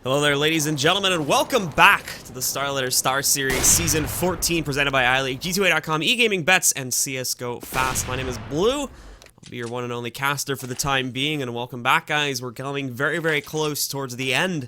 Hello there, ladies and gentlemen, and welcome back to the StarSeries Season 14, presented by iLeague, G2A.com, e-gaming bets, and CSGO Fast. My name is Blue. I'll be your one and only caster for the time being, and welcome back, guys. We're coming very, very close towards the end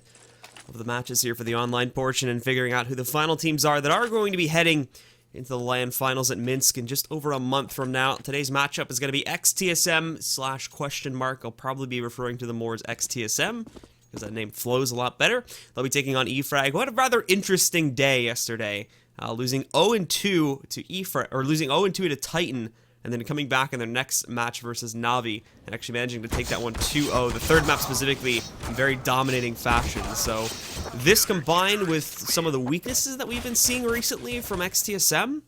of the matches here for the online portion and figuring out who the final teams are that are going to be heading into the LAN finals at Minsk in just over a month from now. Today's matchup is going to be XTSM/?. I'll probably be referring to them more as XTSM, because that name flows a lot better. They'll be taking on eFrag. What a rather interesting day yesterday. Losing 0-2 to eFrag, or losing 0-2 to Titan, and then coming back in their next match versus Navi, and actually managing to take that one 2-0. The third map specifically in very dominating fashion. So this combined with some of the weaknesses that we've been seeing recently from XTSM,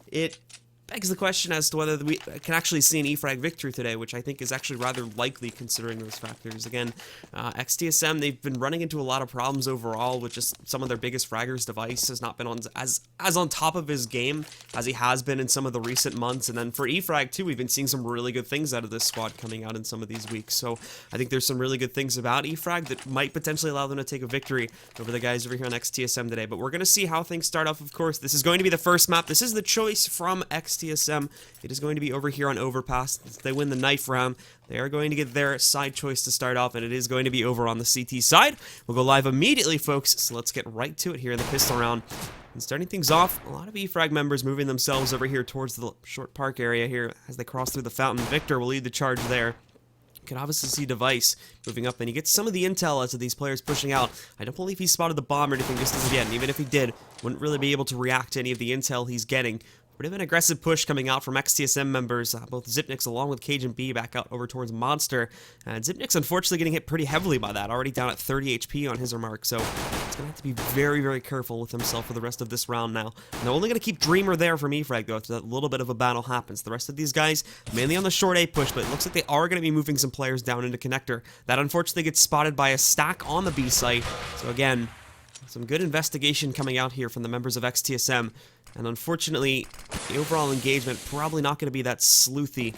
it begs the question as to whether we can actually see an eFrag victory today, which I think is actually rather likely considering those factors. Again, XTSM, they've been running into a lot of problems overall with just some of their biggest fraggers. Device has not been on as on top of his game as he has been in some of the recent months. And then for eFrag too, we've been seeing some really good things out of this squad coming out in some of these weeks. So I think there's some really good things about eFrag that might potentially allow them to take a victory over the guys over here on XTSM today. But we're going to see how things start off, of course. This is going to be the first map. This is the choice from XTSM. It is going to be over here on Overpass. If they win the knife round, they are going to get their side choice to start off, and it is going to be over on the CT side. We'll go live immediately, folks, so let's get right to it here in the pistol round. And starting things off, a lot of eFrag members moving themselves over here towards the short park area here as they cross through the fountain. Victor will lead the charge there. You can obviously see Device moving up, and he gets some of the intel as of these players pushing out. I don't believe he spotted the bomb or anything just as of yet, and even if he did, wouldn't really be able to react to any of the intel he's getting. Bit of an aggressive push coming out from XTSM members, both Zipnix along with Cage and B back out over towards Monster. And Zipnix unfortunately getting hit pretty heavily by that, already down at 30 HP on his remark, so he's going to have to be very, very careful with himself for the rest of this round now. And they're only going to keep Dreamer there from eFrag though, after that little bit of a battle happens. The rest of these guys, mainly on the short A push, but it looks like they are going to be moving some players down into Connector. That unfortunately gets spotted by a stack on the B site, so again, some good investigation coming out here from the members of XTSM. And unfortunately, the overall engagement probably not going to be that sleuthy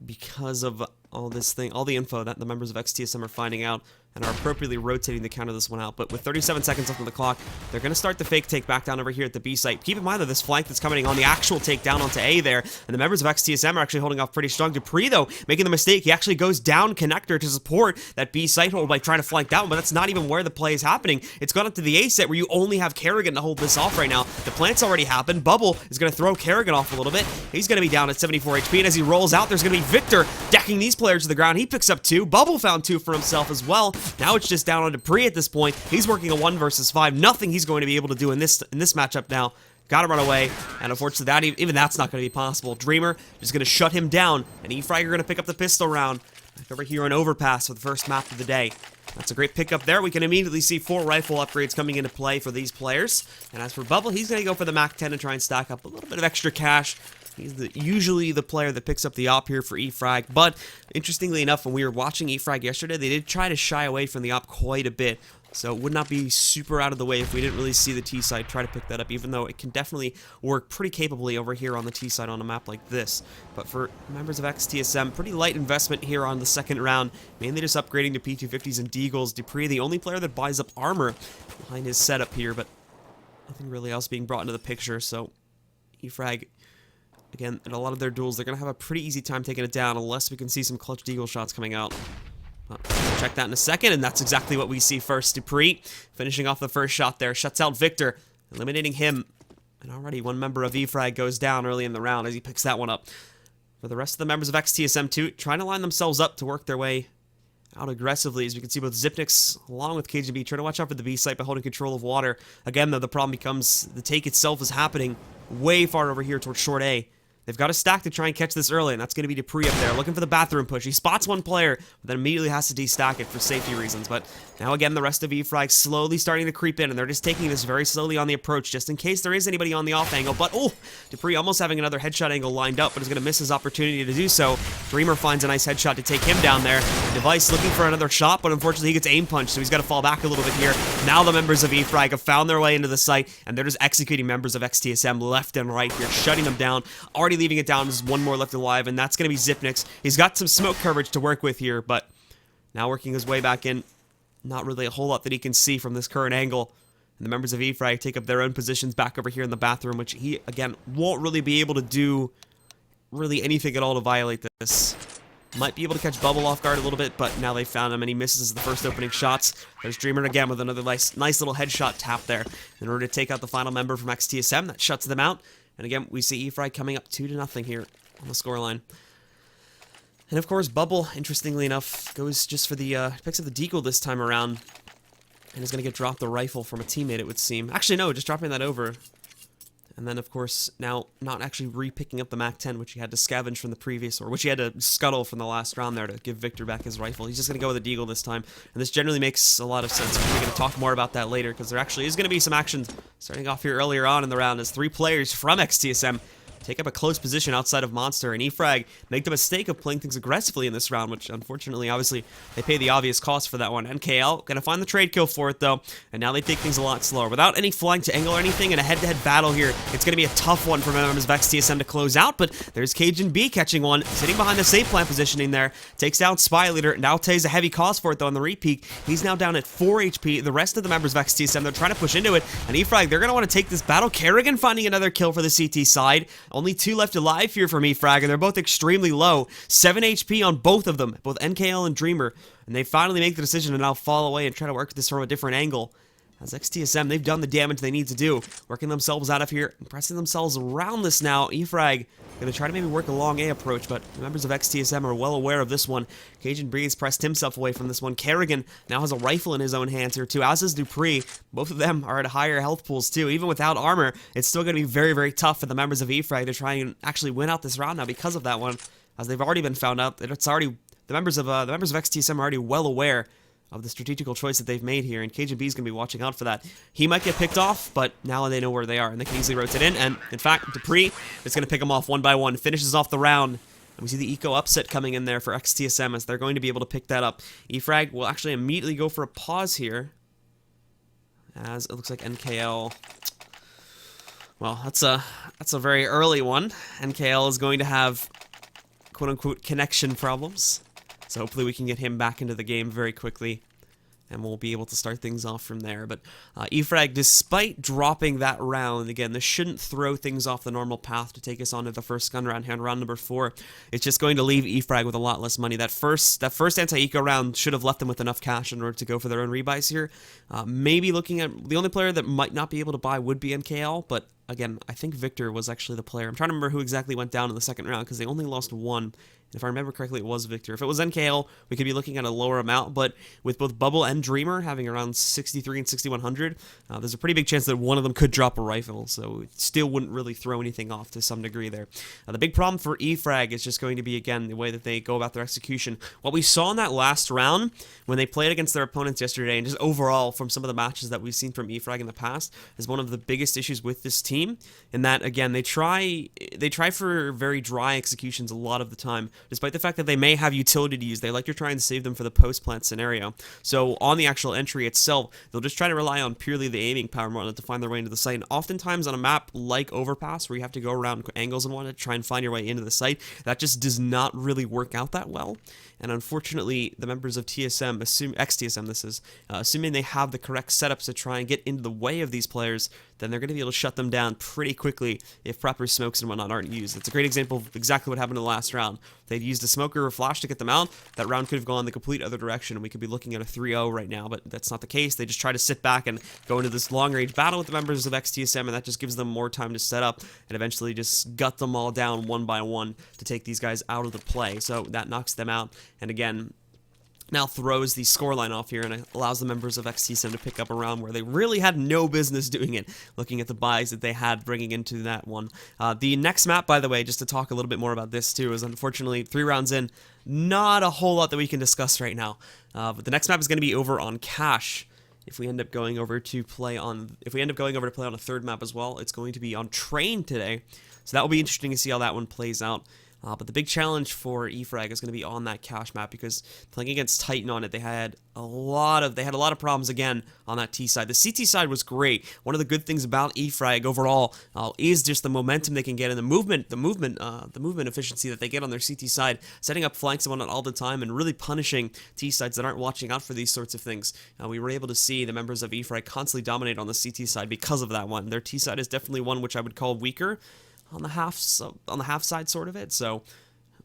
because of all the info that the members of XTSM are finding out and are appropriately rotating to counter this one out. But with 37 seconds left on the clock, they're going to start the fake take back down over here at the B site. Keep in mind that this flank that's coming on the actual takedown onto A there, and the members of XTSM are actually holding off pretty strong. Dupree, though, making the mistake. He actually goes down Connector to support that B site hold by trying to flank down, but that's not even where the play is happening. It's gone up to the A site where you only have Kerrigan to hold this off right now. The plant's already happened. Bubble is going to throw Kerrigan off a little bit. He's going to be down at 74 HP, and as he rolls out, there's going to be Victor decking these players to the ground. He picks up 2. Bubble found 2 for himself as well. Now it's just down on Dupree at this point. He's working a 1 versus 5. Nothing he's going to be able to do in this matchup now. Gotta run away, and unfortunately, even that's not going to be possible. Dreamer is going to shut him down, and eFrag are going to pick up the pistol round. Back over here on Overpass for the first map of the day. That's a great pickup there. We can immediately see 4 rifle upgrades coming into play for these players. And as for Bubble, he's going to go for the Mac 10 and try and stack up a little bit of extra cash. He's usually the player that picks up the op here for eFrag, but interestingly enough, when we were watching eFrag yesterday, they did try to shy away from the op quite a bit, so it would not be super out of the way if we didn't really see the T side try to pick that up, even though it can definitely work pretty capably over here on the T side on a map like this. But for members of XTSM, pretty light investment here on the second round, mainly just upgrading to P250s and Deagles. Dupree, the only player that buys up armor behind his setup here, but nothing really else being brought into the picture, so eFrag, again, in a lot of their duels, they're going to have a pretty easy time taking it down unless we can see some clutch Deagle shots coming out. We'll check that in a second, and that's exactly what we see first. Dupree finishing off the first shot there, shuts out Victor, eliminating him. And already one member of eFrag goes down early in the round as he picks that one up. For the rest of the members of XTSM too, trying to line themselves up to work their way out aggressively, as we can see both Zipnix along with KGB trying to watch out for the B site by holding control of water. Again, though, the problem becomes the take itself is happening way far over here towards short A. They've got a stack to try and catch this early, and that's going to be Dupree up there, looking for the bathroom push. He spots one player, but then immediately has to destack it for safety reasons. But now again, the rest of eFrag slowly starting to creep in, and they're just taking this very slowly on the approach, just in case there is anybody on the off angle. But, oh, Dupree almost having another headshot angle lined up, but is going to miss his opportunity to do so. Dreamer finds a nice headshot to take him down there. Device looking for another shot, but unfortunately he gets aim punched, so he's got to fall back a little bit here. Now the members of eFrag have found their way into the site, and they're just executing members of XTSM left and right here, shutting them down, already leaving it down. There's one more left alive, and that's going to be Zipnix. He's got some smoke coverage to work with here, but now working his way back in. not really a whole lot that he can see from this current angle. And the members of eFrag take up their own positions back over here in the bathroom, which he, again, won't really be able to do really anything at all to violate this. Might be able to catch Bubble off guard a little bit, but now they found him and he misses the first opening shots. There's Dreamer again with another nice little headshot tap there in order to take out the final member from XTSM. That shuts them out. And again, we see eFrag coming up 2-0 here on the scoreline. And of course, Bubble, interestingly enough, goes just for the, picks up the deagle this time around. And is going to get dropped the rifle from a teammate, it would seem. Actually, no, just dropping that over. And then, of course, now not actually re-picking up the MAC-10, which he had to scavenge from the previous, or which he had to scuttle from the last round there to give Victor back his rifle. He's just going to go with a deagle this time. And this generally makes a lot of sense. We're going to talk more about that later, because there actually is going to be some action starting off here earlier on in the round as 3 players from XTSM take up a close position outside of Monster, and eFrag make the mistake of playing things aggressively in this round, which unfortunately, obviously, they pay the obvious cost for that one. NKL gonna find the trade kill for it though, and now they take things a lot slower. Without any flying to angle or anything in a head-to-head battle here, it's gonna be a tough one for members of XTSM to close out, but there's Cajun B catching one, sitting behind the safe plant positioning there, takes down Spy Leader, now takes a heavy cost for it though on the repeat. He's now down at 4 HP. The rest of the members of XTSM, they're trying to push into it, and eFrag, they're gonna want to take this battle. Kerrigan finding another kill for the CT side. Only 2 left alive here from eFrag, and they're both extremely low. 7 HP on both of them, both NKL and Dreamer, and they finally make the decision to now fall away and try to work this from a different angle. As XTSM, they've done the damage they need to do, working themselves out of here and pressing themselves around this now. eFrag going to try to maybe work a long A approach, but the members of XTSM are well aware of this one. Cajun Breeze pressed himself away from this one. Kerrigan now has a rifle in his own hands here too, as is Dupree. Both of them are at higher health pools too. Even without armor, it's still going to be very, very tough for the members of eFrag to try and actually win out this round now because of that one, as they've already been found out that it's already the members of XTSM are already well aware of the strategical choice that they've made here, and Cajun B is going to be watching out for that. He might get picked off, but now they know where they are, and they can easily rotate in, and in fact, Dupree is going to pick them off one by one, finishes off the round, and we see the eco upset coming in there for XTSM as they're going to be able to pick that up. eFrag will actually immediately go for a pause here, as it looks like NKL... Well, that's a very early one. NKL is going to have quote-unquote connection problems. So hopefully we can get him back into the game very quickly, and we'll be able to start things off from there. But eFrag, despite dropping that round, again, this shouldn't throw things off the normal path to take us on to the first gun round here on round number 4. It's just going to leave eFrag with a lot less money. That first anti-eco round should have left them with enough cash in order to go for their own rebuys here. Maybe looking at the only player that might not be able to buy would be NKL, but again, I think Victor was actually the player. I'm trying to remember who exactly went down in the second round because they only lost 1. If I remember correctly, it was Victor. If it was NKL, we could be looking at a lower amount, but with both Bubble and Dreamer having around 63 and 6100, there's a pretty big chance that one of them could drop a rifle, so it still wouldn't really throw anything off to some degree there. The big problem for eFrag is just going to be, again, the way that they go about their execution. What we saw in that last round, when they played against their opponents yesterday, and just overall from some of the matches that we've seen from eFrag in the past, is one of the biggest issues with this team, in that, again, they try for very dry executions a lot of the time. Despite the fact that they may have utility to use, they like to try and save them for the post-plant scenario. So on the actual entry itself, they'll just try to rely on purely the aiming power and whatnot to find their way into the site. And oftentimes on a map like Overpass, where you have to go around angles and whatnot to try and find your way into the site, that just does not really work out that well. And unfortunately, the members of XTSM, assuming they have the correct setups to try and get into the way of these players, then they're going to be able to shut them down pretty quickly if proper smokes and whatnot aren't used. It's a great example of exactly what happened in the last round. If they'd used a smoker or flash to get them out, that round could have gone the complete other direction, and we could be looking at a 3-0 right now, but that's not the case. They just try to sit back and go into this long-range battle with the members of XTSM, and that just gives them more time to set up and eventually just gut them all down one by one to take these guys out of the play. So that knocks them out, and again, now throws the scoreline off here and allows the members of XTSM to pick up a round where they really had no business doing it, looking at the buys that they had bringing into that one. The next map, by the way, just to talk a little bit more about this too, is unfortunately 3 rounds in, not a whole lot that we can discuss right now. But the next map is going to be over on Cache. If we end up going over to play on a third map as well, it's going to be on Train today. So that will be interesting to see how that one plays out. But the big challenge for eFrag is going to be on that cache map, because playing against Titan on it, they had a lot of problems again on that T side. The CT side was great. One of the good things about eFrag overall is just the momentum they can get and the movement efficiency that they get on their CT side, setting up flanks and whatnot all the time, and really punishing T sides that aren't watching out for these sorts of things. We were able to see the members of eFrag constantly dominate on the CT side because of that one. Their T side is definitely one which I would call weaker on the half side sort of it. So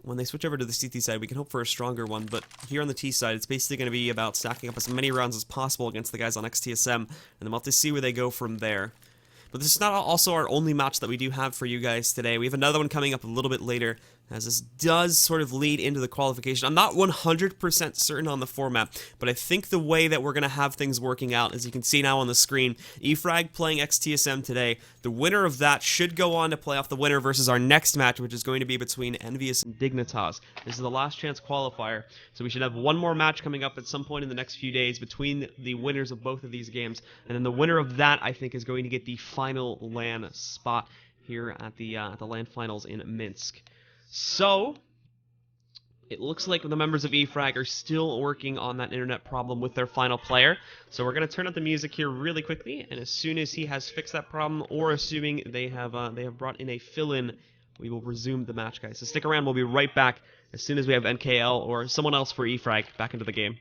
when they switch over to the CT side, we can hope for a stronger one. But here on the T side, it's basically going to be about stacking up as many rounds as possible against the guys on XTSM, and then we'll have to see where they go from there. But this is not also our only match that we do have for you guys today. We have another one coming up a little bit later, as this does sort of lead into the qualification. I'm not 100% certain on the format, but I think the way that we're going to have things working out, as you can see now on the screen, eFrag playing XTSM today. The winner of that should go on to play off the winner versus our next match, which is going to be between Envious and Dignitas. This is the last chance qualifier, so we should have one more match coming up at some point in the next few days between the winners of both of these games, and then the winner of that, I think, is going to get the final LAN spot here at the LAN finals in Minsk. So, it looks like the members of eFrag are still working on that internet problem with their final player. So we're going to turn up the music here really quickly, and as soon as he has fixed that problem, or assuming they have brought in a fill-in, we will resume the match, guys. So stick around, we'll be right back as soon as we have NKL or someone else for eFrag back into the game.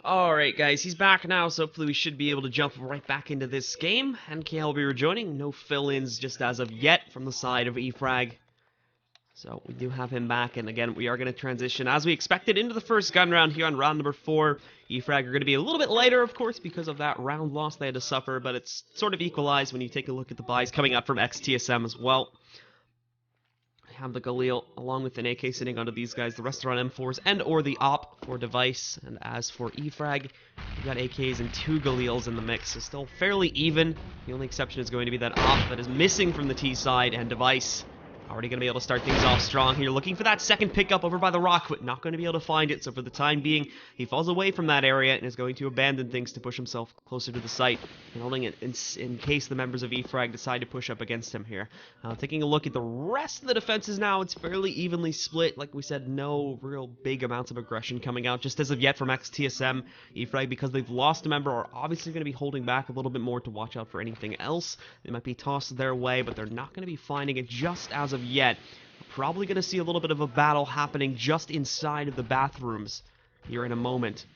Alright guys, he's back now, so hopefully we should be able to jump right back into this game. NKL will be rejoining, no fill-ins just as of yet from the side of eFrag. So we do have him back, and again, we are going to transition, as we expected, into the first gun round here on round number 4. eFrag are going to be a little bit lighter, of course, because of that round loss they had to suffer, but it's sort of equalized when you take a look at the buys coming out from XTSM as well. I have the Galil along with an AK sitting onto these guys. The rest are on M4s and or the AWP for device. And as for eFrag, we've got AKs and 2 Galils in the mix. So still fairly even. The only exception is going to be that AWP that is missing from the T side, and device already going to be able to start things off strong here. Looking for that second pickup over by the rock, but not going to be able to find it. So for the time being, he falls away from that area and is going to abandon things to push himself closer to the site, and holding it in case the members of eFrag decide to push up against him here. Taking a look at the rest of the defenses now, it's fairly evenly split. Like we said, no real big amounts of aggression coming out just as of yet from XTSM. eFrag, because they've lost a member, are obviously going to be holding back a little bit more to watch out for anything else. They might be tossed their way, but they're not going to be finding it just as of yet. We're probably going to see a little bit of a battle happening just inside of the bathrooms here in a moment,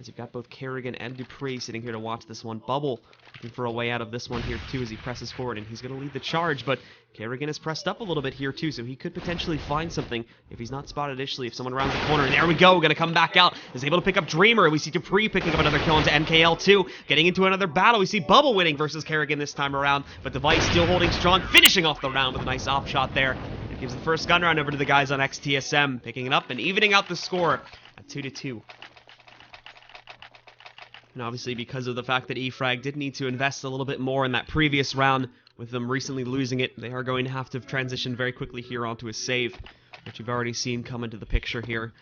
as you've got both Kerrigan and Dupree sitting here to watch this one. Bubble looking for a way out of this one here too as he presses forward, and he's going to lead the charge, but Kerrigan is pressed up a little bit here too, so he could potentially find something if he's not spotted initially, if someone around the corner. And there we go, going to come back out, is able to pick up Dreamer. We see Dupree picking up another kill into NKL too, getting into another battle. We see Bubble winning versus Kerrigan this time around, but Device still holding strong, finishing off the round with a nice op shot there. It gives the first gun round over to the guys on XTSM, picking it up and evening out the score at 2-2. And obviously, because of the fact that eFrag did need to invest a little bit more in that previous round, with them recently losing it, they are going to have to transition very quickly here onto a save, which you've already seen come into the picture here.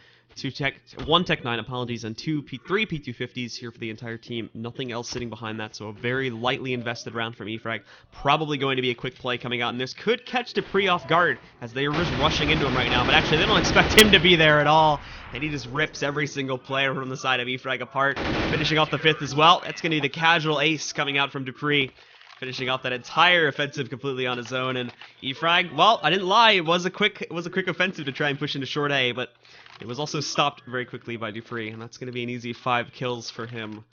One Tech 9, apologies, and three P250s here for the entire team. Nothing else sitting behind that, so a very lightly invested round from eFrag. Probably going to be a quick play coming out, and this could catch Dupree off guard, as they are just rushing into him right now, but actually they don't expect him to be there at all. And he just rips every single player from the side of eFrag apart, finishing off the 5th as well. That's going to be the casual ace coming out from Dupree, finishing off that entire offensive completely on his own. And eFrag, well, I didn't lie, it was a quick offensive to try and push into short A, but it was also stopped very quickly by Dupree, and that's going to be an easy 5 kills for him,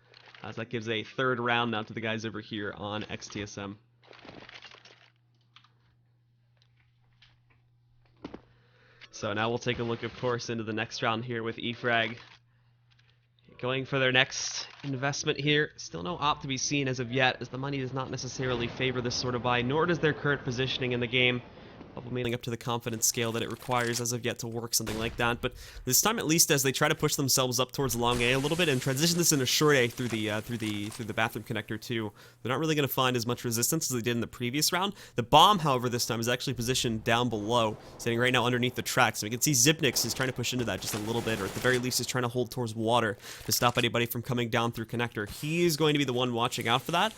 as that gives a 3rd round now to the guys over here on XTSM. So now we'll take a look, of course, into the next round here with eFrag going for their next investment here. Still no op to be seen as of yet, as the money does not necessarily favor this sort of buy, nor does their current positioning in the game. Bubble meeting up to the confidence scale that it requires as of yet to work something like that, but this time at least, as they try to push themselves up towards long A a little bit and transition this into short A through the bathroom connector too, they're not really going to find as much resistance as they did in the previous round. The bomb, however, this time is actually positioned down below, sitting right now underneath the tracks. So we can see Zipnix is trying to push into that just a little bit, or at the very least is trying to hold towards water to stop anybody from coming down through connector. He is going to be the one watching out for that.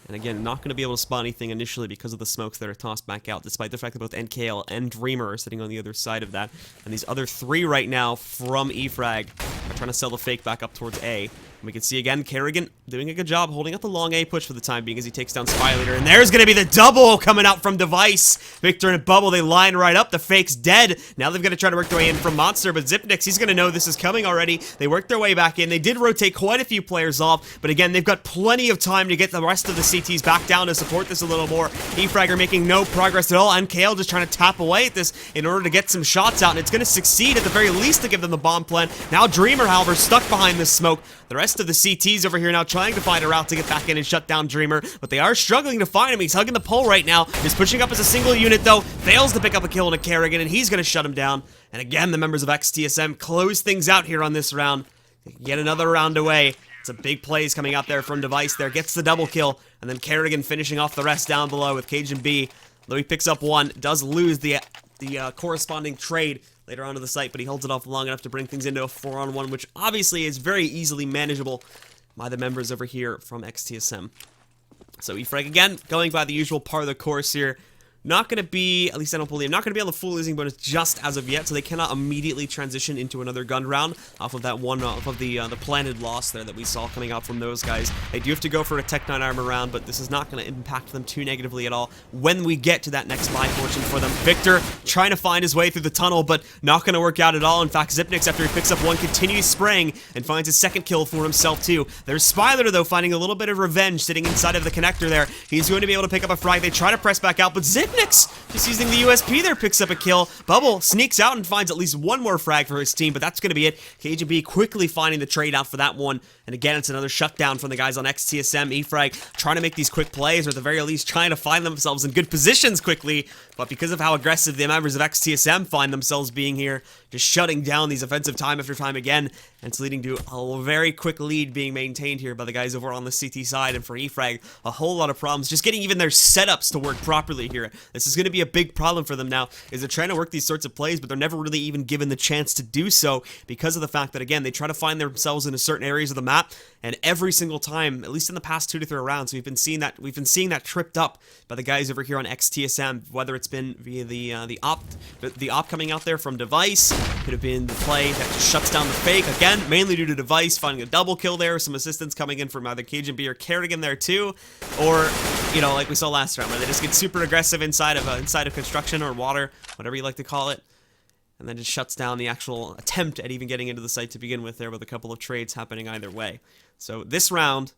And again, not going to be able to spot anything initially because of the smokes that are tossed back out, despite the fact that both NKL and Dreamer are sitting on the other side of that. And these other 3 right now from eFrag are trying to sell the fake back up towards A. And we can see again, Kerrigan doing a good job holding up the long A push for the time being as he takes down Spy Leader. And there's going to be the double coming out from Device. Victor and Bubble, they line right up. The fake's dead. Now they've got to try to work their way in from Monster, but Zipnix, he's going to know this is coming already. They worked their way back in. They did rotate quite a few players off, but again, they've got plenty of time to get the rest of the CTs back down to support this a little more. eFrag are making no progress at all, and KL just trying to tap away at this in order to get some shots out, and it's going to succeed at the very least to give them the bomb plan. Now Dreamer, however, stuck behind this smoke. The rest of the CTs over here now trying to find a route to get back in and shut down Dreamer, but they are struggling to find him. He's hugging the pole right now. He's pushing up as a single unit, though. Fails to pick up a kill on a Kerrigan, and he's going to shut him down. And again, the members of XTSM close things out here on this round. Get another round away. Some big plays coming out there from Device there. Gets the double kill, and then Kerrigan finishing off the rest down below with Cajun B. Though he picks up 1, does lose the corresponding trade later onto the site, but he holds it off long enough to bring things into a 4-on-1, which obviously is very easily manageable by the members over here from XTSM. So eFrag again, going by the usual part of the course here. not going to be, at least I don't believe, not going to be on the full losing bonus just as of yet, so they cannot immediately transition into another gun round off of that one, off of the planted loss there that we saw coming out from those guys. They do have to go for a Tech 9 armor round, but this is not going to impact them too negatively at all when we get to that next buy fortune for them. Victor trying to find his way through the tunnel, but not going to work out at all. In fact, Xyp9x, after he picks up one, continues spraying and finds his second kill for himself too. There's Spyler, though, finding a little bit of revenge sitting inside of the connector there. He's going to be able to pick up a frag. They try to press back out, but Xyp9x, just using the USP there, picks up a kill. Bubble sneaks out and finds at least one more frag for his team, but that's going to be it. KGB quickly finding the trade out for that one. And again, it's another shutdown from the guys on XTSM. E-Frag trying to make these quick plays, or at the very least trying to find themselves in good positions quickly. But because of how aggressive the members of XTSM find themselves being here, just shutting down these offensive time after time again, and it's leading to a very quick lead being maintained here by the guys over on the CT side. And for E-Frag, a whole lot of problems just getting even their setups to work properly here. This is going to be a big problem for them now, is they're trying to work these sorts of plays, but they're never really even given the chance to do so because of the fact that, again, they try to find themselves in certain areas of the map, and every single time, at least in the past 2 to 3 rounds, we've been seeing that tripped up by the guys over here on XTSM, whether it's been via the op coming out there from Device, could have been the play that just shuts down the fake, again, mainly due to Device finding a double kill there, some assistance coming in from either KGB or Kerrigan there too, or, you know, like we saw last round, where they just get super aggressive inside of construction or water, whatever you like to call it, and then just shuts down the actual attempt at even getting into the site to begin with there, with a couple of trades happening either way. So this round,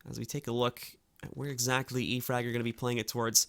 as we take a look at where exactly E-Frag are going to be playing it towards,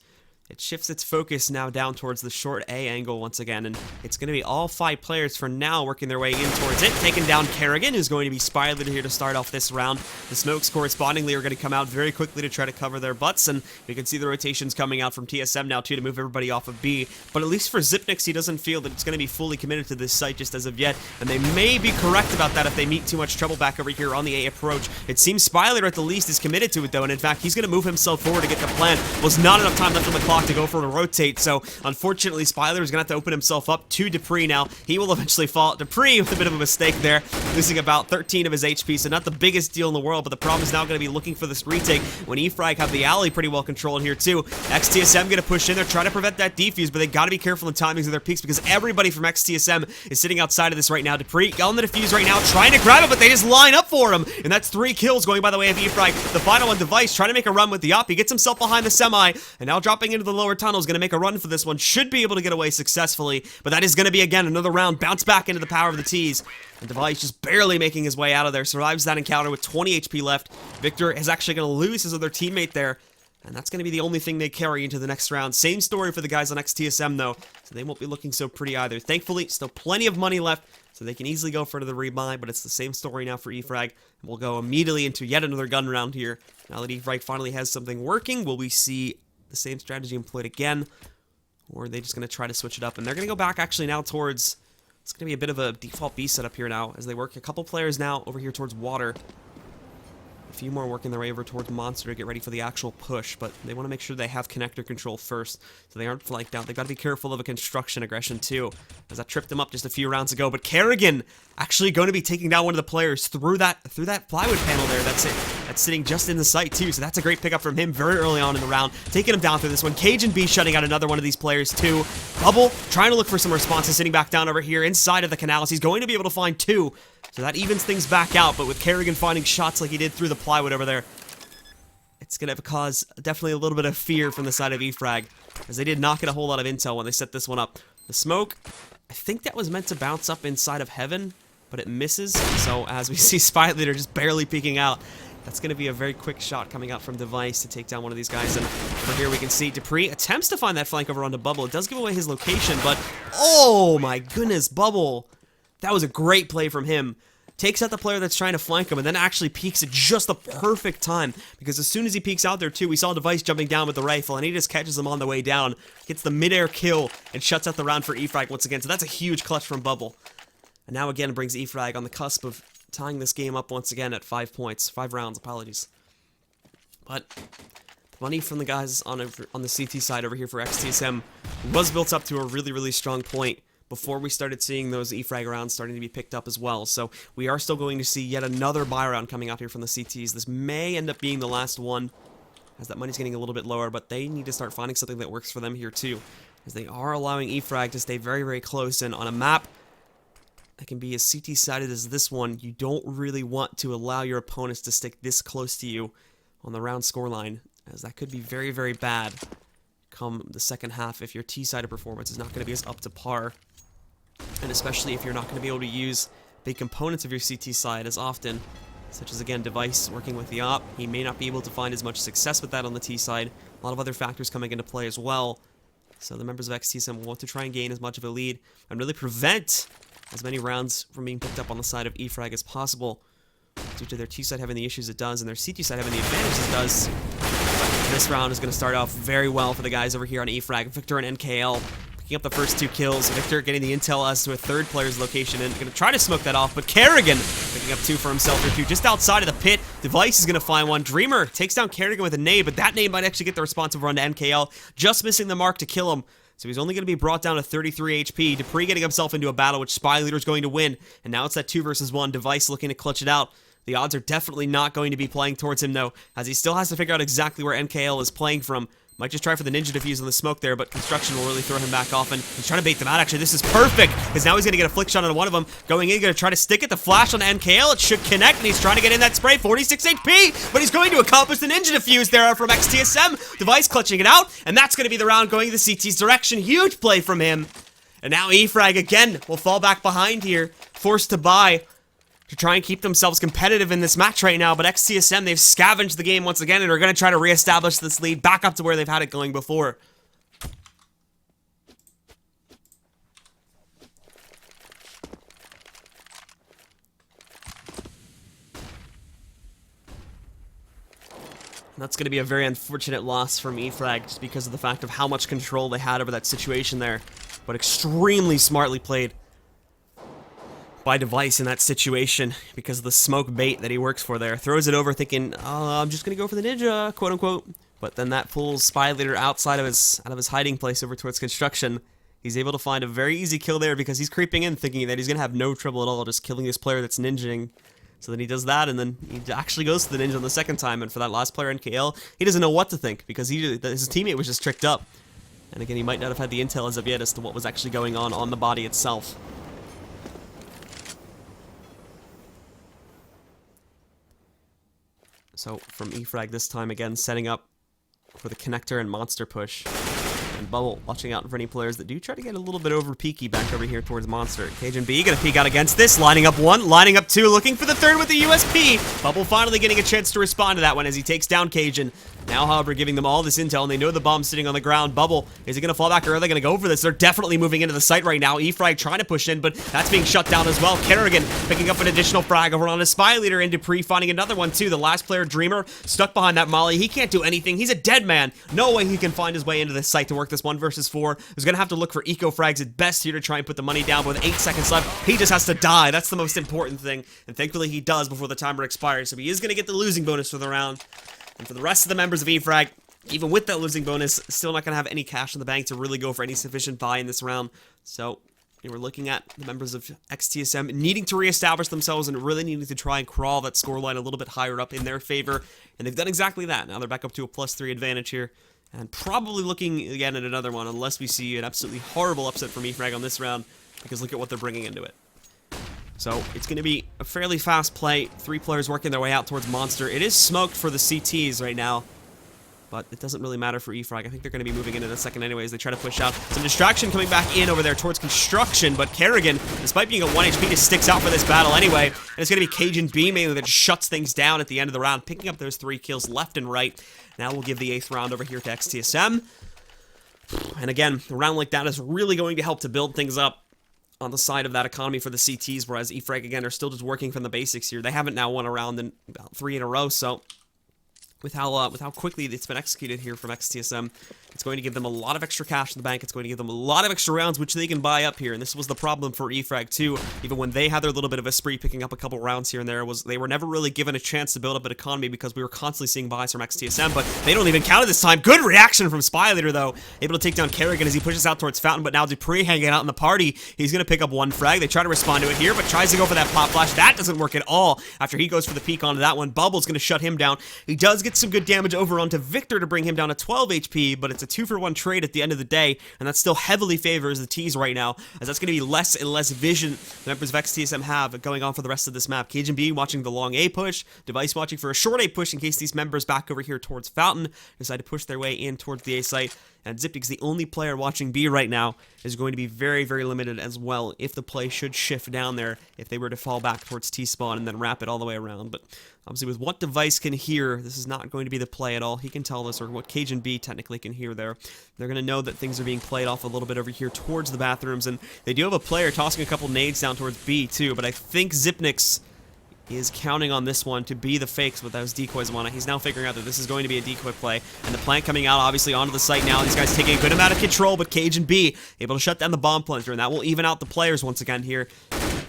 it shifts its focus now down towards the short A angle once again, and it's going to be all 5 players for now working their way in towards it, taking down Kerrigan, who's going to be Spyler here to start off this round. The smokes correspondingly are going to come out very quickly to try to cover their butts, and we can see the rotations coming out from TSM now too to move everybody off of B, but at least for Xyp9x, he doesn't feel that it's going to be fully committed to this site just as of yet, and they may be correct about that if they meet too much trouble back over here on the A approach. It seems Spyler at the least is committed to it though, and in fact, he's going to move himself forward to get the plan. Was not enough time left on the clock to go for a rotate, so unfortunately Spyler is going to have to open himself up to Dupree now. He will eventually fall. Dupree with a bit of a mistake there, losing about 13 of his HP, so not the biggest deal in the world, but the problem is now going to be looking for this retake when E-Frag have the alley pretty well controlled here too. XTSM going to push in there, try to prevent that defuse, but they got to be careful in timings of their peaks because everybody from XTSM is sitting outside of this right now. Dupree on the defuse right now, trying to grab it, but they just line up for him, and that's 3 kills going by the way of E-Frag. The final one, Device, trying to make a run with the op. He gets himself behind the semi, and now dropping into the lower tunnel is going to make a run for this one. Should be able to get away successfully, but that is going to be, again, another round. Bounce back into the power of the T's. And Device just barely making his way out of there. Survives that encounter with 20 HP left. Victor is actually going to lose his other teammate there, and that's going to be the only thing they carry into the next round. Same story for the guys on XTSM, though, so they won't be looking so pretty either. Thankfully, still plenty of money left, so they can easily go for the rebuy, but it's the same story now for E-Frag, and we'll go immediately into yet another gun round here. Now that E-Frag finally has something working, will we see the same strategy employed again, or are they just going to try to switch it up? And they're going to go back actually now towards, it's going to be a bit of a default B setup here now, as they work a couple players now over here towards water. A few more working their way over towards Monster to get ready for the actual push, but they want to make sure they have connector control first, so they aren't flanked out. They've got to be careful of a construction aggression too, as that tripped them up just a few rounds ago. But Kerrigan actually going to be taking down one of the players through that plywood panel there. That's it. That's sitting just in the site too, so that's a great pickup from him very early on in the round, taking him down through this one. Cajun B shutting out another one of these players too. Bubble trying to look for some responses, sitting back down over here inside of the canals. He's going to be able to find 2. So that evens things back out, but with Kerrigan finding shots like he did through the plywood over there, it's going to cause definitely a little bit of fear from the side of E-Frag, as they did not get a whole lot of intel when they set this one up. The smoke, I think that was meant to bounce up inside of Heaven, but it misses. So as we see Spy Leader just barely peeking out, that's going to be a very quick shot coming out from Device to take down one of these guys. And over here we can see Dupree attempts to find that flank over onto Bubble. It does give away his location, but oh my goodness, Bubble. That was a great play from him. Takes out the player that's trying to flank him, and then actually peeks at just the perfect time, because as soon as he peeks out there too, we saw Device jumping down with the rifle, and he just catches him on the way down, gets the midair kill, and shuts out the round for E-Frag once again. So that's a huge clutch from Bubble. And now again brings E-Frag on the cusp of tying this game up once again at 5 points. 5 rounds, apologies. But the money from the guys on the CT side over here for XTSM was built up to a really, really strong point before we started seeing those E-Frag rounds starting to be picked up as well. So we are still going to see yet another buy round coming out here from the CTs. This may end up being the last one. as that money's getting a little bit lower, but they need to start finding something that works for them here too, as they are allowing eFrag to stay very, very close, and on a map that can be as CT-sided as this one, you don't really want to allow your opponents to stick this close to you on the round scoreline, as that could be very, very bad come the second half if your T-sided performance is not going to be as up to par, and especially if you're not going to be able to use big components of your CT side as often, such as, again, Device working with the op. He may not be able to find as much success with that on the T side. A lot of other factors coming into play as well. So the members of XTSM will want to try and gain as much of a lead and really prevent as many rounds from being picked up on the side of eFrag as possible, due to their T side having the issues it does and their CT side having the advantages it does. But this round is going to start off very well for the guys over here on eFrag. Victor and NKL picking up the first 2 kills. Victor getting the intel as to a third player's location and going to try to smoke that off, but Kerrigan picking up 2 for himself or 2 just outside of the pit. Device is going to find one. Dreamer takes down Kerrigan with a nade, but that nade might actually get the responsive run to NKL, just missing the mark to kill him. So he's only going to be brought down to 33 HP. Dupree getting himself into a battle which Spy Leader is going to win, and now it's that 2 versus 1. Device looking to clutch it out. The odds are definitely not going to be playing towards him, though, as he still has to figure out exactly where NKL is playing from. Might just try for the ninja defuse on the smoke there, but Construction will really throw him back off, and he's trying to bait them out. Actually, this is perfect, because now he's going to get a flick shot on one of them. Going in, going to try to stick it. The flash on NKL. It should connect, and he's trying to get in that spray. 46 HP, but he's going to accomplish the ninja defuse there from XTSM. Device clutching it out, and that's going to be the round going the CT's direction. Huge play from him. And now eFrag again will fall back behind here, forced to buy to try and keep themselves competitive in this match right now, but XTSM, they've scavenged the game once again and are going to try to reestablish this lead back up to where they've had it going before. That's going to be a very unfortunate loss from eFrag, just because of the fact of how much control they had over that situation there, but extremely smartly played by Device in that situation, because of the smoke bait that he works for there. Throws it over thinking, oh, I'm just gonna go for the ninja, quote unquote. But then that pulls Spy Leader outside of his hiding place over towards Construction. He's able to find a very easy kill there because he's creeping in thinking that he's gonna have no trouble at all just killing this player that's ninjing. So then he does that, and then he actually goes to the ninja on the second time, and for that last player, NKL, he doesn't know what to think, because his teammate was just tricked up. And again, he might not have had the intel as of yet as to what was actually going on the body itself. So from eFrag this time, again, setting up for the connector and monster push. And Bubble watching out for any players that do try to get a little bit over peaky back over here towards monster. Cajun B gonna peek out against this, lining up 1, lining up 2, looking for the 3rd with the USP. Bubble finally getting a chance to respond to that one as he takes down Cajun. Now, however, giving them all this intel, and they know the bomb's sitting on the ground. Bubble, is he going to fall back, or are they going to go for this? They're definitely moving into the site right now. eFrag trying to push in, but that's being shut down as well. Kerrigan picking up an additional frag over on his Spy Leader, and Dupree finding another one, too. The last player, Dreamer, stuck behind that molly. He can't do anything. He's a dead man. No way he can find his way into this site to work this 1 versus 4. He's going to have to look for eco frags at best here to try and put the money down, but with 8 seconds left, he just has to die. That's the most important thing, and thankfully he does before the timer expires, so he is going to get the losing bonus for the round. And for the rest of the members of eFrag, even with that losing bonus, still not going to have any cash in the bank to really go for any sufficient buy in this round. So we're looking at the members of XTSM needing to reestablish themselves and really needing to try and crawl that scoreline a little bit higher up in their favor. And they've done exactly that. Now they're back up to a +3 advantage here. And probably looking again at another one, unless we see an absolutely horrible upset from eFrag on this round, because look at what they're bringing into it. So it's going to be a fairly fast play. 3 players working their way out towards monster. It is smoked for the CTs right now, but it doesn't really matter for eFrag. I think they're going to be moving into the second anyways. They try to push out. Some distraction coming back in over there towards Construction, but Kerrigan, despite being at 1 HP, just sticks out for this battle anyway. And it's going to be Cajun B mainly that just shuts things down at the end of the round, picking up those 3 kills left and right. Now we'll give the 8th round over here to XTSM. And again, a round like that is really going to help to build things up on the side of that economy for the CTs, whereas eFrag, again, are still just working from the basics here. They haven't now won a round in about 3 in a row, so with how quickly it's been executed here from XTSM, it's going to give them a lot of extra cash in the bank. It's going to give them a lot of extra rounds, which they can buy up here. And this was the problem for eFrag too. Even when they had their little bit of a spree, picking up a couple rounds here and there, was they were never really given a chance to build up an economy because we were constantly seeing buys from XTSM. But they don't even count it this time. Good reaction from Spy Leader though, able to take down Kerrigan as he pushes out towards Fountain. But now Dupree hanging out in the party. He's going to pick up 1 frag. They try to respond to it here, but tries to go for that pop flash. That doesn't work at all after he goes for the peek onto that one. Bubble's going to shut him down. He does get get some good damage over onto Victor to bring him down to 12 HP, but it's a 2-for-1 trade at the end of the day, and that still heavily favors the T's right now, as that's going to be less and less vision the members of XTSM have going on for the rest of this map. Cajun B watching the long A push, Device watching for a short A push in case these members back over here towards Fountain decide to push their way in towards the A site, and Zipnik's the only player watching B right now, is going to be very, very limited as well if the play should shift down there, if they were to fall back towards T-spawn and then wrap it all the way around. But obviously with what Device can hear, this is not going to be the play at all. He can tell this, or what Cajun B technically can hear there. They're going to know that things are being played off a little bit over here towards the bathrooms, and they do have a player tossing a couple nades down towards B too, but I think Zipnik's is counting on this one to be the fakes with those decoys on it. He's now figuring out that this is going to be a decoy play, and the plant coming out obviously onto the site now. These guys taking a good amount of control, but Cajun B able to shut down the bomb plunger, and that will even out the players once again here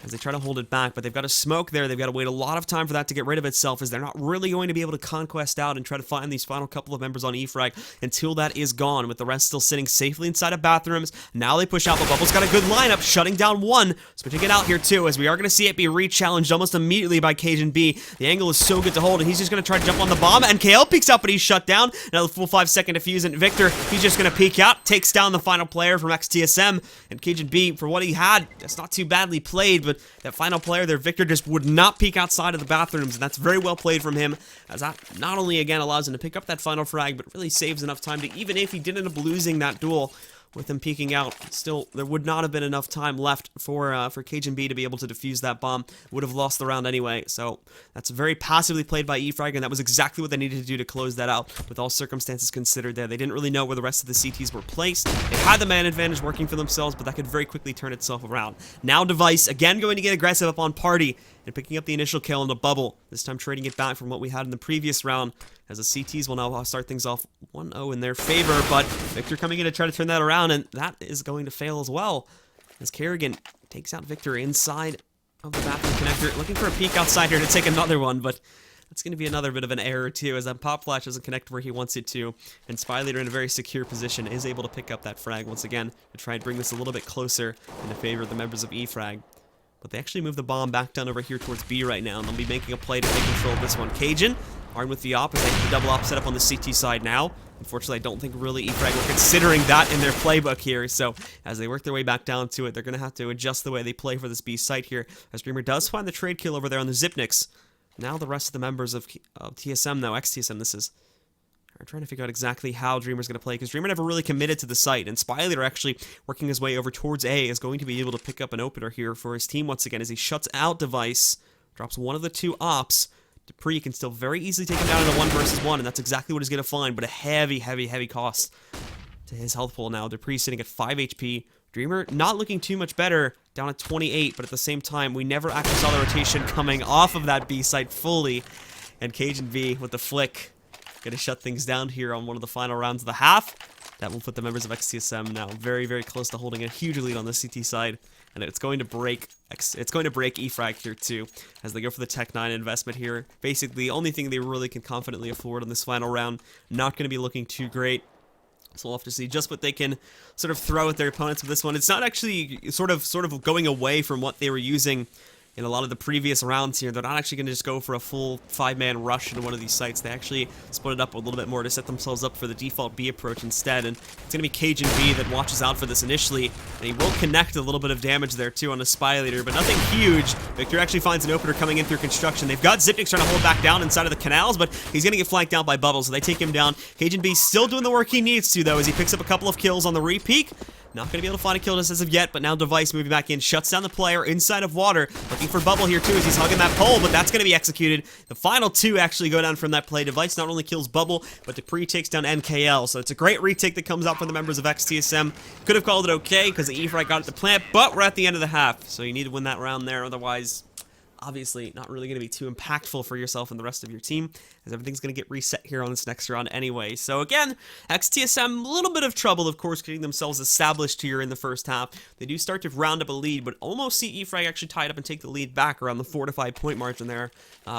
as they try to hold it back, but they've got a smoke there. They've got to wait a lot of time for that to get rid of itself, as they're not really going to be able to conquest out and try to find these final couple of members on E-Frag until that is gone, with the rest still sitting safely inside of bathrooms. Now they push out, but Bubble's got a good lineup, shutting down one, switching it out here too, as we are going to see it be re-challenged almost immediately by Cajun B. The angle is so good to hold, and he's just going to try to jump on the bomb, and KL peeks out, but he's shut down. Another full 5-second defuse, and Victor, he's just going to peek out, takes down the final player from XTSM, and Cajun B, for what he had, that's not too badly played, but that final player there, Victor, just would not peek outside of the bathrooms, and that's very well played from him, as that not only, again, allows him to pick up that final frag, but really saves enough time to, even if he did end up losing that duel, with him peeking out, still, there would not have been enough time left for Cajun B to be able to defuse that bomb. Would have lost the round anyway, so that's very passively played by E-Frag, and that was exactly what they needed to do to close that out, with all circumstances considered there. They didn't really know where the rest of the CTs were placed. They had the man advantage working for themselves, but that could very quickly turn itself around. Now Device, again going to get aggressive up on Party, and picking up the initial kill in the bubble, this time trading it back from what we had in the previous round, as the CTs will now start things off 1-0 in their favor, but Victor coming in to try to turn that around, and that is going to fail as well, as Kerrigan takes out Victor inside of the bathroom connector, looking for a peek outside here to take another one, but that's going to be another bit of an error too, as that pop flash doesn't connect where he wants it to, and Spy Leader in a very secure position is able to pick up that frag once again to try and bring this a little bit closer in the favor of the members of E-Frag. But they actually move the bomb back down over here towards B right now, and they'll be making a play to take control of this one. Cajun, armed with the op, as they have the double op set up on the CT side now. Unfortunately, I don't think really E-Frag were considering that in their playbook here, so as they work their way back down to it, they're going to have to adjust the way they play for this B site here, as Dreamer does find the trade kill over there on the Zipniks. Now the rest of the members of TSM, though, XTSM this is, are trying to figure out exactly how Dreamer's going to play, because Dreamer never really committed to the site, and Spy Leader actually working his way over towards A is going to be able to pick up an opener here for his team once again, as he shuts out Device, drops one of the two ops. Dupree can still very easily take him down in a 1 versus 1, and that's exactly what he's going to find, but a heavy, heavy, heavy cost to his health pool now. Dupree sitting at 5 HP. Dreamer not looking too much better, down at 28, but at the same time, we never actually saw the rotation coming off of that B site fully, and Cajun V with the flick going to shut things down here on one of the final rounds of the half. That will put the members of XTSM now very, very close to holding a huge lead on the CT side, and it's going to break E-Frag here too, as they go for the Tech 9 investment here. Basically, the only thing they really can confidently afford on this final round. Not going to be looking too great. So we'll have to see just what they can sort of throw at their opponents with this one. It's not actually sort of going away from what they were using in a lot of the previous rounds here. They're not actually going to just go for a full 5-man rush into one of these sites. They actually split it up a little bit more to set themselves up for the default B approach instead, and it's going to be Cajun B that watches out for this initially, and he will connect a little bit of damage there too on a Spy Leader, but nothing huge. Victor actually finds an opener coming in through construction. They've got Zipnik trying to hold back down inside of the canals, but he's going to get flanked down by Bubbles, so they take him down. Cajun B still doing the work he needs to, though, as he picks up a couple of kills on the re-peak. Not going to be able to find a kill just as of yet, but now Device moving back in, shuts down the player inside of water, looking for Bubble here too as he's hugging that pole, but that's going to be executed. The final two actually go down from that play. Device not only kills Bubble, but Dupree takes down NKL, so it's a great retake that comes out from the members of XTSM. Could have called it okay because the E-Frag got at the plant, but we're at the end of the half, so you need to win that round there, otherwise obviously not really going to be too impactful for yourself and the rest of your team, as everything's going to get reset here on this next round anyway. So again, XTSM, a little bit of trouble, of course, getting themselves established here in the first half. They do start to round up a lead, but almost see E-Frag actually tied up and take the lead back around the 4 to 5 point margin there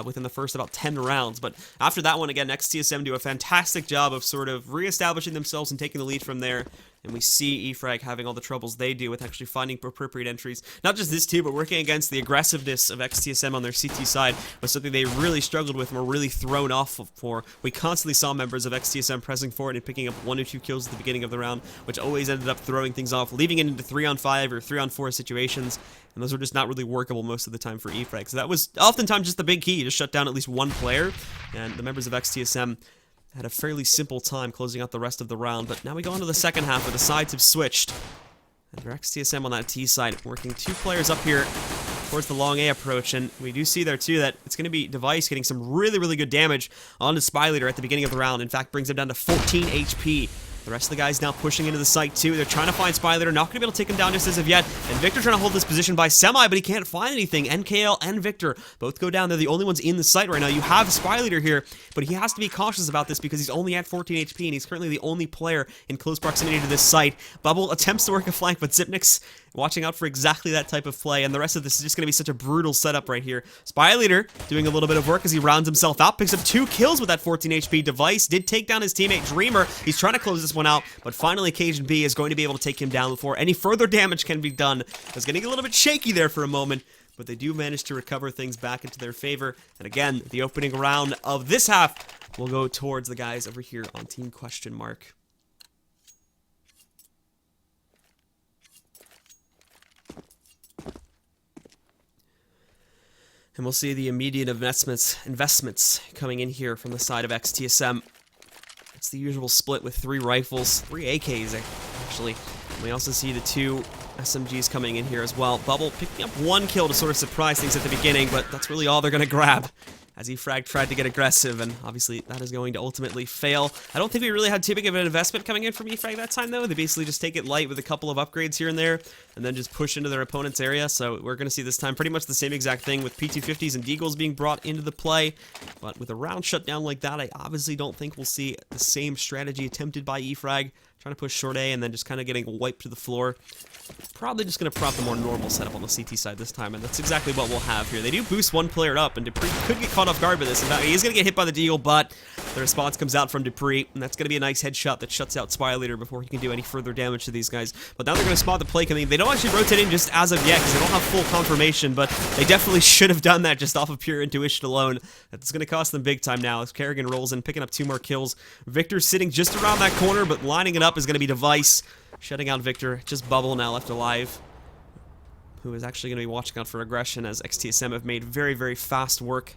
within the first about 10 rounds. But after that one, again, XTSM do a fantastic job of sort of reestablishing themselves and taking the lead from there, And we see eFrag having all the troubles they do with actually finding appropriate entries. Not just this too, but working against the aggressiveness of XTSM on their CT side was something they really struggled with and were really thrown off for. We constantly saw members of XTSM pressing forward and picking up 1 or 2 kills at the beginning of the round, which always ended up throwing things off, leaving it into 3-on-5 or 3-on-4 situations. And those were just not really workable most of the time for eFrag. So that was oftentimes just the big key, to shut down at least one player. And the members of XTSM had a fairly simple time closing out the rest of the round. But now we go on to the second half where the sides have switched. And for XTSM on that T side, working 2 players up here towards the long A approach. And we do see there too that it's going to be Device getting some really, really good damage onto Spy Leader at the beginning of the round. In fact, brings him down to 14 HP. The rest of the guys now pushing into the site too. They're trying to find Spy Leader, not going to be able to take him down just as of yet. And Victor trying to hold this position by Semi, but he can't find anything. NKL and Victor both go down. They're the only ones in the site right now. You have Spy Leader here, but he has to be cautious about this because he's only at 14 HP and he's currently the only player in close proximity to this site. Bubble attempts to work a flank, but Zipnik's watching out for exactly that type of play, and the rest of this is just going to be such a brutal setup right here. Spy Leader doing a little bit of work as he rounds himself out, picks up 2 kills with that 14 HP. Device did take down his teammate Dreamer. He's trying to close this one out, but finally Cajun B is going to be able to take him down before any further damage can be done. It's getting a little bit shaky there for a moment, but they do manage to recover things back into their favor. And again, the opening round of this half will go towards the guys over here on Team Question Mark. And we'll see the immediate investments coming in here from the side of XTSM. It's the usual split with 3 rifles, 3 AKs actually. And we also see the 2 SMGs coming in here as well. Bubble picking up 1 kill to sort of surprise things at the beginning, but that's really all they're going to grab, as eFrag tried to get aggressive, and obviously that is going to ultimately fail. I don't think we really had too big of an investment coming in from eFrag that time, though. They basically just take it light with a couple of upgrades here and there, and then just push into their opponent's area. So we're going to see this time pretty much the same exact thing with P250s and Deagles being brought into the play. But with a round shut down like that, I obviously don't think we'll see the same strategy attempted by eFrag, trying to push short A and then just kind of getting wiped to the floor. Probably just going to prop the more normal setup on the CT side this time, and that's exactly what we'll have here. They do boost 1 player up, and Dupree could get caught off guard by this. In fact, he's going to get hit by the Deagle, but the response comes out from Dupree, and that's going to be a nice headshot that shuts out Spy Leader before he can do any further damage to these guys. But now they're going to spot the play coming. They don't actually rotate in just as of yet because they don't have full confirmation, but they definitely should have done that just off of pure intuition alone. That's going to cost them big time now as Kerrigan rolls in, picking up 2 more kills. Victor's sitting just around that corner, but lining it up is going to be Device. Shutting out Victor, just Bubble now left alive, who is actually going to be watching out for aggression, as XTSM have made very, very fast work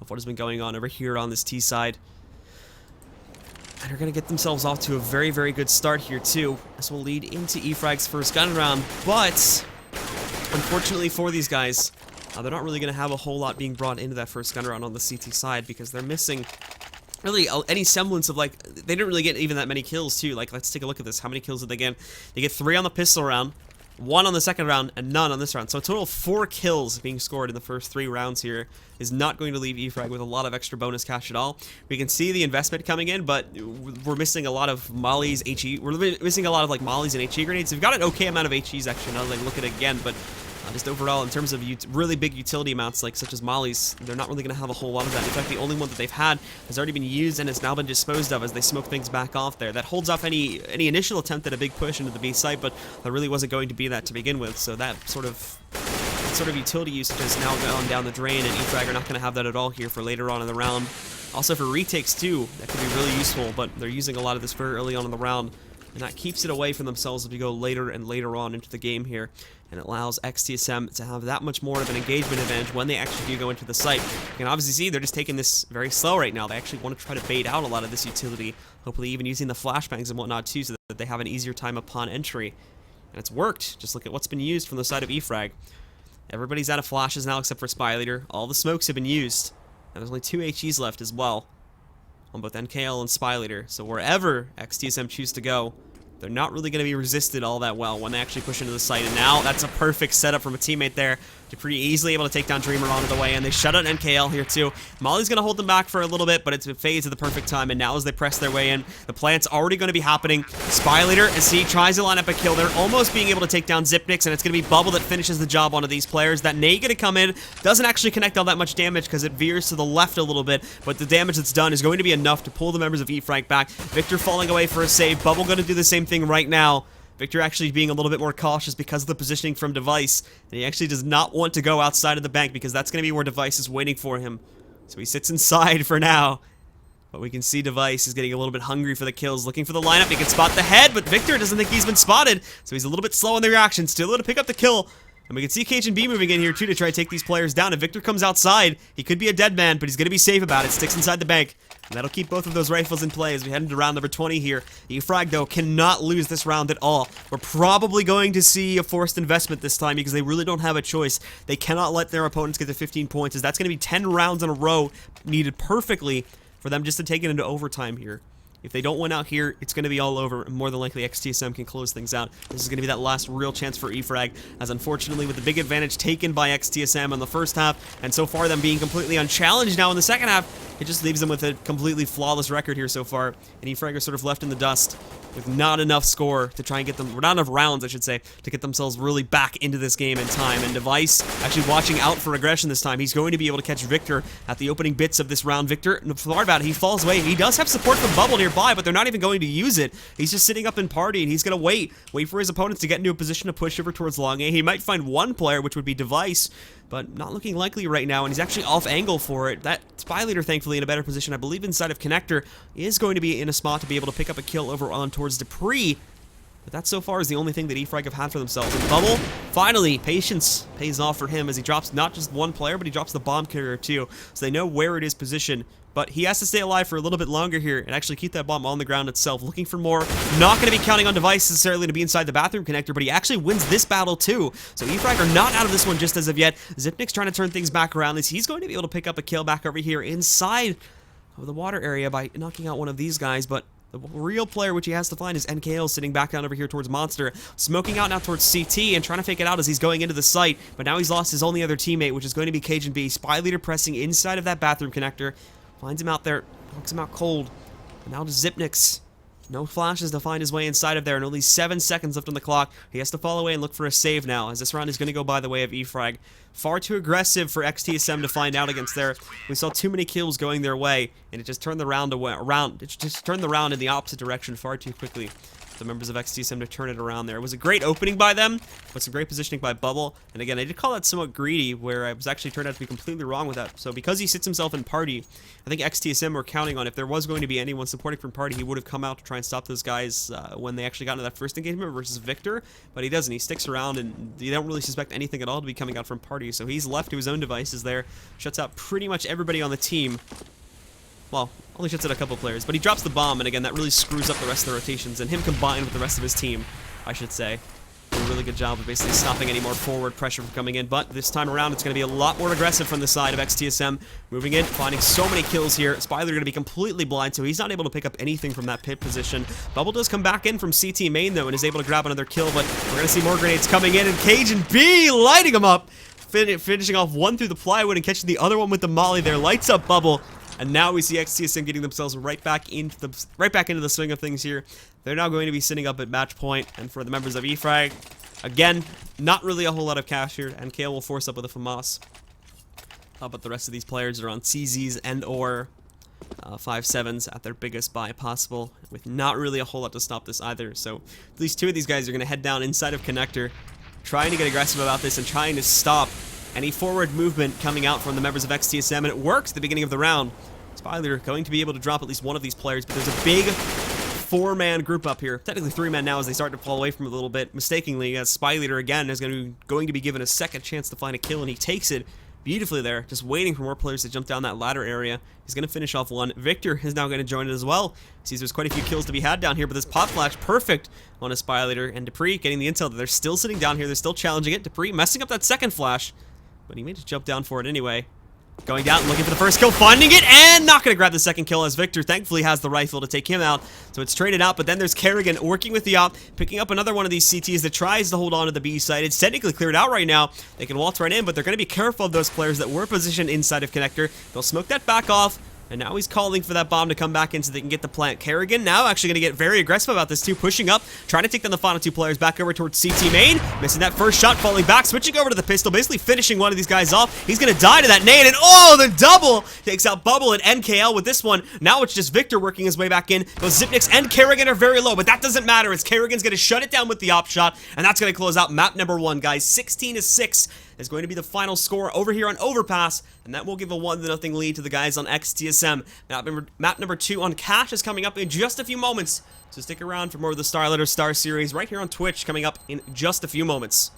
of what has been going on over here on this T side. And they're going to get themselves off to a very, very good start here too. This will lead into eFrag's first gun round, but unfortunately for these guys, they're not really going to have a whole lot being brought into that first gun round on the CT side because they're missing really any semblance of, like, they didn't really get even that many kills too. Like, let's take a look at this. How many kills did they get? They get 3 on the pistol round, 1 on the second round, and none on this round. So a total of 4 kills being scored in the first 3 rounds here is not going to leave eFrag with a lot of extra bonus cash at all. We can see the investment coming in, but we're missing a lot of mollies, HE. We're missing a lot of, like, mollies and HE grenades. We've got an okay amount of HEs actually now that I look at it again, but just overall, in terms of really big utility amounts, like such as mollies, they're not really going to have a whole lot of that. In fact, the only one that they've had has already been used and has now been disposed of as they smoke things back off there. That holds off any initial attempt at a big push into the B site, but there really wasn't going to be that to begin with. So that sort of utility usage has now gone down the drain, and eFrag are not going to have that at all here for later on in the round. Also for retakes too, that could be really useful, but they're using a lot of this very early on in the round, and that keeps it away from themselves as we go later and later on into the game here. And it allows XTSM to have that much more of an engagement advantage when they actually do go into the site. You can obviously see they're just taking this very slow right now. They actually want to try to bait out a lot of this utility, hopefully even using the flashbangs and whatnot too, so that they have an easier time upon entry. And it's worked. Just look at what's been used from the side of eFrag. Everybody's out of flashes now except for Spy Leader. All the smokes have been used. And there's only 2 HEs left as well on both NKL and Spy Leader. So wherever XTSM choose to go, they're not really going to be resisted all that well when they actually push into the site. And now that's a perfect setup from a teammate there. Dupree easily able to take down Dreamer onto the way, and they shut out NKL here too. Molly's going to hold them back for a little bit, but it's a phase at the perfect time, and now as they press their way in, the plant's already going to be happening. Spy Leader, as he tries to line up a kill, they're almost being able to take down Zipnix, and it's going to be Bubble that finishes the job onto these players. That nade going to come in, doesn't actually connect all that much damage because it veers to the left a little bit, but the damage that's done is going to be enough to pull the members of eFrag back. Victor falling away for a save. Bubble going to do the same thing right now. Victor actually being a little bit more cautious because of the positioning from Device. And he actually does not want to go outside of the bank because that's going to be where Device is waiting for him. So he sits inside for now. But we can see Device is getting a little bit hungry for the kills, looking for the lineup. He can spot the head, but Victor doesn't think he's been spotted. So he's a little bit slow in the reaction, still able to pick up the kill. And we can see KGB moving in here too to try to take these players down. If Victor comes outside, he could be a dead man, but he's going to be safe about it. Sticks inside the bank. And that'll keep both of those rifles in play as we head into round number 20 here. eFrag, though, cannot lose this round at all. We're probably going to see a forced investment this time because they really don't have a choice. They cannot let their opponents get to 15 points, as that's going to be 10 rounds in a row needed perfectly for them just to take it into overtime here. If they don't win out here, it's going to be all over, and more than likely XTSM can close things out. This is going to be that last real chance for eFrag, as unfortunately with the big advantage taken by XTSM in the first half, and so far them being completely unchallenged now in the second half, it just leaves them with a completely flawless record here so far, and eFrag are sort of left in the dust with not enough score to try and get them, or not enough rounds, I should say, to get themselves really back into this game in time. And Device actually watching out for aggression this time. He's going to be able to catch Victor at the opening bits of this round. Victor, smart about it, he falls away. He does have support from Bubble nearby, but they're not even going to use it. He's just sitting up in party, and he's going to wait for his opponents to get into a position to push over towards long A. He might find one player, which would be Device, but not looking likely right now, and he's actually off angle for it. That Spy Leader, thankfully, in a better position, I believe inside of Connector, is going to be in a spot to be able to pick up a kill over on towards Dupree. But that so far is the only thing that eFrag have had for themselves. And Bubble, finally, patience pays off for him as he drops not just one player, but he drops the bomb carrier too. So they know where it is positioned. But he has to stay alive for a little bit longer here and actually keep that bomb on the ground itself. Looking for more. Not going to be counting on Device necessarily to be inside the bathroom connector, but he actually wins this battle too. So eFrag are not out of this one just as of yet. Zipnik's trying to turn things back around as he's going to be able to pick up a kill back over here inside of the water area by knocking out one of these guys, but the real player which he has to find is NKL sitting back down over here towards Monster, smoking out now towards CT and trying to fake it out as he's going into the site, but now he's lost his only other teammate, which is going to be Cajun B. Spy Leader pressing inside of that bathroom connector, finds him out there, knocks him out cold, and now to Zipnix. No flashes to find his way inside of there, and only 7 seconds left on the clock. He has to fall away and look for a save now, as this round is going to go by the way of eFrag. Far too aggressive for XTSM to find out against there. We saw too many kills going their way, and it just turned the round in the opposite direction far too quickly. The members of XTSM to turn it around there. It was a great opening by them, but some great positioning by Bubble. And again, I did call that somewhat greedy, where I was actually turned out to be completely wrong with that. So because he sits himself in party, I think XTSM were counting on if there was going to be anyone supporting from party, he would have come out to try and stop those guys when they actually got into that first engagement versus Victor. But he doesn't. He sticks around, and you don't really suspect anything at all to be coming out from party. So he's left to his own devices there, shuts out pretty much everybody on the team. Well, only shuts out a couple players, but he drops the bomb, and again, that really screws up the rest of the rotations, and him combined with the rest of his team, I should say. Did a really good job of basically stopping any more forward pressure from coming in, but this time around, it's going to be a lot more aggressive from the side of XTSM. Moving in, finding so many kills here. Spy Leader going to be completely blind, so he's not able to pick up anything from that pit position. Bubble does come back in from CT main, though, and is able to grab another kill, but we're going to see more grenades coming in, and Cajun B lighting him up, finishing off one through the plywood and catching the other one with the molly there. Lights up Bubble. And now we see XTSM getting themselves right back into the swing of things here. They're now going to be sitting up at match point, and for the members of eFrag, again, not really a whole lot of cash here, and KL will force up with a FAMAS. But the rest of these players are on CZs and or 5.7s at their biggest buy possible, with not really a whole lot to stop this either. So at least two of these guys are going to head down inside of Connector, trying to get aggressive about this and trying to stop any forward movement coming out from the members of XTSM, and it works at the beginning of the round. Spy Leader going to be able to drop at least one of these players, but there's a big 4-man group up here. Technically 3 men now as they start to fall away from it a little bit. Mistakenly, as Spy Leader again is going to be given a second chance to find a kill, and he takes it beautifully there, just waiting for more players to jump down that ladder area. He's going to finish off one. Victor is now going to join it as well. Sees there's quite a few kills to be had down here, but this pop flash, perfect on a Spy Leader, and Dupree getting the intel that they're still sitting down here. They're still challenging it. Dupree messing up that second flash, but he may just jump down for it anyway. Going down, looking for the first kill, finding it, and not going to grab the second kill as Victor thankfully has the rifle to take him out. So it's traded out, but then there's Kerrigan working with the op, picking up another one of these CTs that tries to hold on to the B site. It's technically cleared out right now. They can waltz right in, but they're going to be careful of those players that were positioned inside of Connector. They'll smoke that back off. And now he's calling for that bomb to come back in so they can get the plant. Kerrigan now actually going to get very aggressive about this too, pushing up, trying to take down the final two players back over towards CT main. Missing that first shot, falling back, switching over to the pistol, basically finishing one of these guys off. He's going to die to that nade, and oh, the double takes out Bubble and NKL with this one. Now it's just Victor working his way back in. Both Zipnix and Kerrigan are very low, but that doesn't matter as Kerrigan's going to shut it down with the op shot, and that's going to close out map number 1, guys. 16-6 is going to be the final score over here on Overpass, and that will give a 1-0 lead to the guys on XTSM. Map number 2 on Cash is coming up in just a few moments, so stick around for more of the StarSeries right here on Twitch coming up in just a few moments.